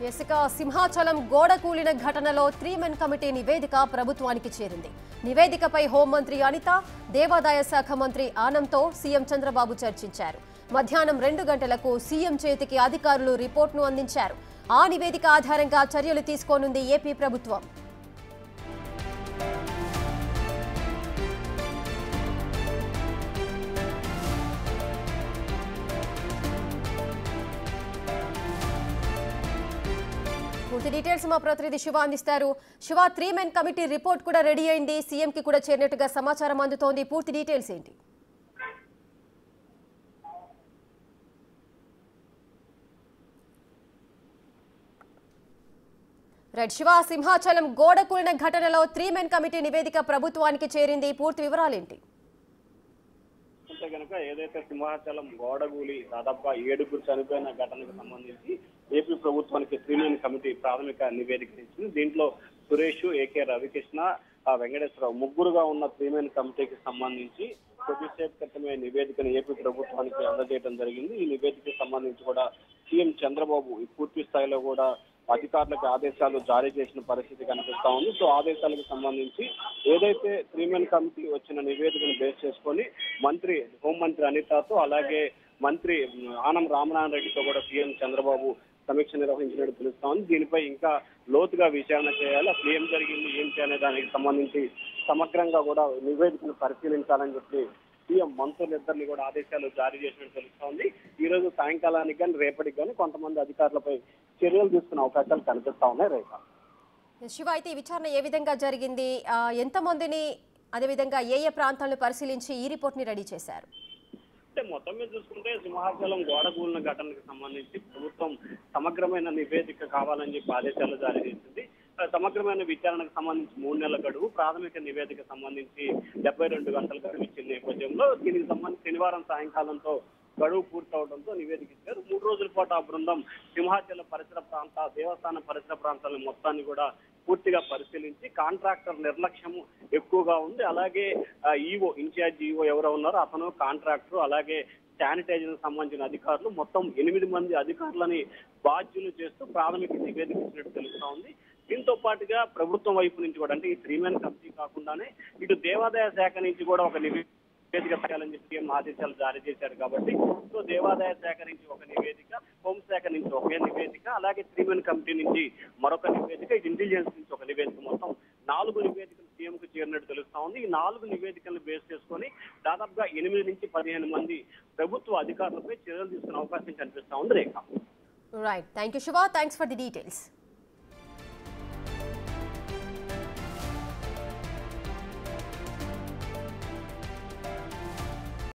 ఇసుక సింహాచలం గోడ కూలిన ఘటనలో 3 మెన్ కమిటీ నివేదిక ప్రభుత్వానికి చేరింది. నివేదికపై హోంమంత్రి అనిత, దేవాదాయ శాఖ మంత్రి ఆనంద్తో సీఎం చంద్రబాబు చర్చించారు. మధ్యాహ్నం 2 గంటలకు సీఎం చేతికి అధికారులు రిపోర్ట్ను అందించారు. ఆ నివేదిక ఆధారంగా చర్యలు తీసుకోనుంది ఏపీ ప్రభుత్వం. పూర్తి డీటెయిల్స్ మా ప్రతినిధి శివ అందిస్తారు. శివ, 3 మెన్ కమిటీ రిపోర్ట్ కూడా రెడీ అయింది, సీఎం కి కూడా చేరినట్టుగా సమాచారం అందుతోంది. పూర్తి డీటెయిల్స్ ఏంటి? రైట్ శివ, సింహాచలం గోడ కూలిన ఘటనలో 3 మెన్ కమిటీ నివేదిక ప్రభుత్వానికి చేరింది, పూర్తి వివరాలేంటి? కనుక ఏదైతే సింహాచలం గోడగూలి దాదాపుగా 7 చనిపోయిన ఘటనకు సంబంధించి ఏపీ ప్రభుత్వానికి 3 మెన్ కమిటీ ప్రాథమిక నివేదిక ఇచ్చింది. దీంట్లో సురేష్, ఏకే రవికృష్ణ, వెంకటేశ్వరరావు ముగ్గురుగా ఉన్న 3 మెన్ కమిటీకి సంబంధించి కొద్దిసేపు క్రితమే నివేదికను ఏపీ ప్రభుత్వానికి అందజేయడం జరిగింది. ఈ నివేదికకు సంబంధించి కూడా సీఎం చంద్రబాబు పూర్తి స్థాయిలో కూడా అధికారులకు ఆదేశాలు జారీ చేసిన పరిస్థితి కనిపిస్తా ఉంది. సో ఆదేశాలకు సంబంధించి ఏదైతే 3 మెన్ కమిటీ వచ్చిన నివేదికను బేస్ చేసుకొని హోంమంత్రి అనితతో అలాగే మంత్రి ఆనం రామనారాయణ రెడ్డితో కూడా సీఎం చంద్రబాబు సమీక్ష నిర్వహించినట్టు తెలుస్తా ఉంది. దీనిపై ఇంకా లోతుగా విచారణ చేయాలి, అసలు ఏం జరిగింది ఏంటి అనే దానికి సంబంధించి సమగ్రంగా కూడా నివేదికను పరిశీలించాలని చెప్పి సీఎం మంత్రులిద్దరిని కూడా ఆదేశాలు జారీ చేసినట్టు తెలుస్తా ఉంది. ఈ రోజు సాయంకాలానికి కానీ రేపటికి కానీ కొంతమంది అధికారులపై చర్యలు తీసుకునే అవకాశాలు కనిపిస్తా ఉన్నాయి. రేఖ శివ, అయితే ఈ విచారణ ఏ విధంగా జరిగింది, ఎంతమందిని, అదేవిధంగా ఏ ప్రాంతాలను పరిశీలించి ఈ రిపోర్ట్ ని రెడీ చేశారు? మొత్తం మీద చూసుకుంటే సింహాచలం గోడ కూలిన ఘటనకు సంబంధించి ప్రభుత్వం సమగ్రమైన నివేదిక కావాలని చెప్పి ఆదేశాలు జారీ చేసింది. సమగ్రమైన విచారణకు సంబంధించి 3 నెలల గడువు, ప్రాథమిక నివేదిక సంబంధించి 72 గంటల గడువు ఇచ్చిన నేపథ్యంలో దీనికి సంబంధించి శనివారం సాయంకాలంతో గడువు పూర్తవడంతో నివేదిక ఇచ్చారు. 3 రోజుల పాటు ఆ బృందం సింహాచలం పరిసర దేవస్థానం పరిసర ప్రాంతాలను మొత్తాన్ని కూడా పూర్తిగా పరిశీలించి కాంట్రాక్టర్ నిర్లక్ష్యం ఎక్కువగా ఉంది, అలాగే ఇన్ఛార్జ్ ఈవో ఎవరో ఉన్నారో అతను, కాంట్రాక్టర్, అలాగే శానిటైజర్ సంబంధించిన అధికారులు మొత్తం 8 మంది అధికారులని బాధ్యులు చేస్తూ ప్రాథమిక నివేదిక ఇచ్చినట్టు తెలుస్తా ఉంది. దీంతో పాటుగా ప్రభుత్వం వైపు నుంచి కూడా, అంటే ఈ 3 మెన్ కమిటీ కాకుండానే ఇటు దేవాదాయ శాఖ నుంచి కూడా ఒక నివేదిక చేయాలని చెప్పి సీఎం ఆదేశాలు జారీ చేశారు. కాబట్టి సో దేవాదాయ శాఖ నుంచి ఒక నివేదిక, హోంశాఖ నుంచి ఒక నివేదిక, అలాగే 3 మెన్ కమిటీ నుంచి మరొక నివేదిక, ఇంటెలిజెన్స్ నుంచి ఒక నివేదిక, మొత్తం 4 నివేదికలు సీఎం కు చేరినట్టు తెలుస్తా ఉంది. ఈ 4 నివేదికలను బేస్ చేసుకొని దాదాపుగా 8 నుంచి 15 మంది ప్రభుత్వ అధికారులపై చర్యలు తీసుకునే అవకాశం కనిపిస్తా ఉంది. Rekha right, thank you Shiva, thanks for the details.